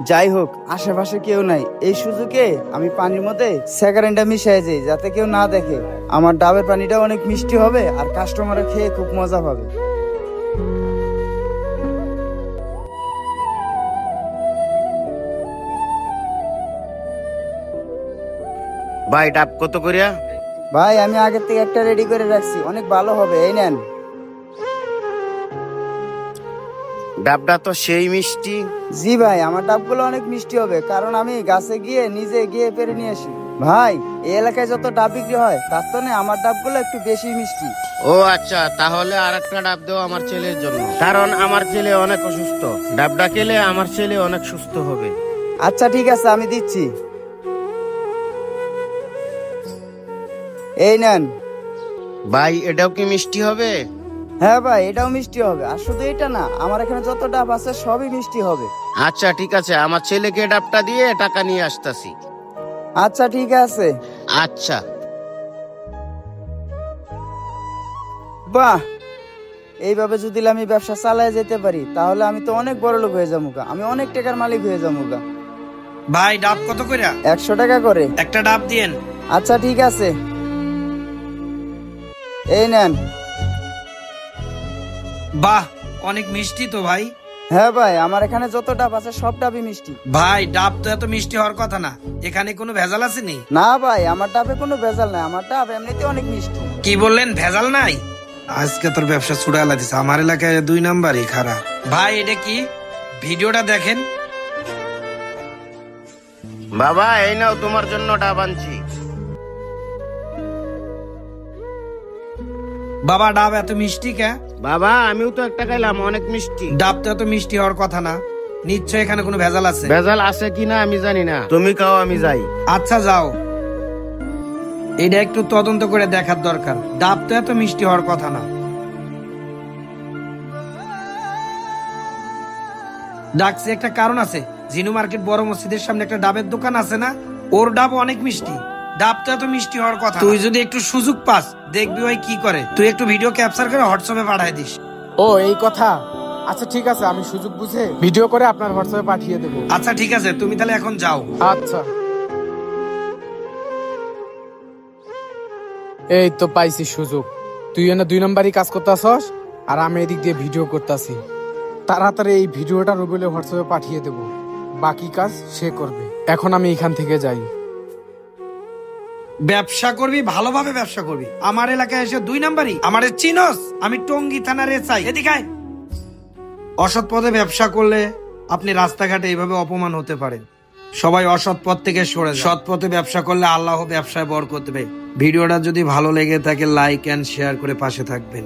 যাই হোক, আশেপাশে কেউ নাই, এই সুযোগে আমি পানির মধ্যে স্যাকারিনটা মিশিয়ে যাই যাতে কেউ না দেখে। আমার ডাবের পানিটা অনেক মিষ্টি হবে আর কাস্টমাররা খেয়ে খুব মজা পাবে। ভাই ডাব কত করিয়া? ভাই আমি আগের থেকে একটা রেডি করে রাখছি, অনেক ভালো হবে, এই নেন। ডাবটা তো সেই মিষ্টি। জি ভাই, আমার ডাবগুলো অনেক মিষ্টি হবে, কারণ আমি গাছে গিয়ে নিজে গিয়ে পেরে নিয়ে আসি। ভাই, এই এলাকায় যত ডাব বিক্রি হয় তার তো আমার ডাবগুলো একটু বেশি মিষ্টি। ও আচ্ছা, তাহলে আর একটা ডাব দেও আমার ছেলের জন্য, কারণ আমার ছেলে অনেক অসুস্থ। ডাবটা খেলে আমার ছেলে অনেক সুস্থ হবে। আচ্ছা ঠিক আছে, আমি দিচ্ছি, এই নেন। ভাই এটাও কি মিষ্টি হবে? হ্যাঁ ভাই, এটাও মিষ্টি হবে, আর শুধু এটা না, আমার এখানে যত ডাব আছে সবই মিষ্টি হবে। আচ্ছা ঠিক আছে, আমার ছেলেকে ডাবটা দিয়ে টাকা নিয়ে আসতাছি। আচ্ছা ঠিক আছে। আচ্ছা। বাহ, এইভাবে যদি আমি ব্যবসা চালায় যেতে পারি তাহলে আমি তো অনেক বড় লোক হয়ে যাবো, আমি অনেক টাকার মালিক হয়ে যাবো। ভাই ডাব কত কইরা? 100 টাকা করে। একটা ডাব দিয়েন। আচ্ছা ঠিক আছে, এই নেন। বাহ, অনেক মিষ্টি তো ভাই। হ্যাঁ ভাই, আমার এখানে যত ডাব আছে সব ডাবই মিষ্টি। ভাই ডাব তো এত মিষ্টি হওয়ার কথা না, এখানে কোনো ভেজাল আছে নি? না ভাই, আমার ডাবে কোনো ভেজাল নাই, আমার ডাব এমনিতে অনেক মিষ্টি। কি বললেন, ভেজাল নাই? আজকে তোর ব্যবসা ছুড়ালা দিছে, আমার এলাকায় 2 নাম্বারই খারাপ। ভাই এটা কি, ভিডিওটা দেখেন। বাবা এই নাও তোমার জন্য ডাব আনছি। বাবা ডাব এত মিষ্টি কে? বাবা আমিও তো একটা খাইলাম, অনেক মিষ্টি। ডাব তো এত মিষ্টি হওয়ার কথা না, নিশ্চয় এখানে কোনো ভেজাল আছে। ভেজাল আছে কিনা আমি জানি না, তুমি খাও আমি যাই। আচ্ছা যাও, এটা একটু তদন্ত করে দেখার দরকার। ডাব তো এত মিষ্টি হওয়ার কথা না। ডাকছি একটা কারণ আছে, জিনু মার্কেট বড় মসজিদের সামনে একটা ডাবের দোকান আছে না, ওর ডাব অনেক মিষ্টি। ডাব তো এত মিষ্টি হওয়ার কথা। তুই যদি একটু সুযোগ পাস, দেখবি ওই কি করে। তুই একটু ভিডিও ক্যাপচার করে হোয়াটসঅ্যাপে পাঠাই দিস। ও এই কথা, আচ্ছা ঠিক আছে, আমি সুযোগ বুঝে ভিডিও করে আপনার হোয়াটসঅ্যাপে পাঠিয়ে দেবো। আচ্ছা ঠিক আছে, তুমি তাহলে এখন যাও। আচ্ছা, এই তো পাইছি সুযোগ। তুই এনে 2 নাম্বারই কাজ করতেছস আর আমি এদিক দিয়ে ভিডিও করতেছি। তাড়াতাড়ি এই ভিডিওটা রুবেলের হোয়াটসঅ্যাপে পাঠিয়ে দেবো, বাকি কাজ সে করবে। এখন আমি এখান থেকে যাই। ব্যবসা করবি, ভালোভাবে ব্যবসা করবি। আমার এলাকায় এসে 2 নাম্বারই আমারে চিনস? আমি টঙ্গী থানার এসআই। এদিকে আয়। অসৎ পথে ব্যবসা করলে আপনি রাস্তাঘাটে এইভাবে অপমান হতে পারেন। সবাই অসৎ পথ থেকে সরে যান। সৎ পথে ব্যবসা করলে আল্লাহ ব্যবসায় বরকত দেবে। ভিডিওটা যদি ভালো লেগে থাকে লাইক এন্ড শেয়ার করে পাশে থাকবেন।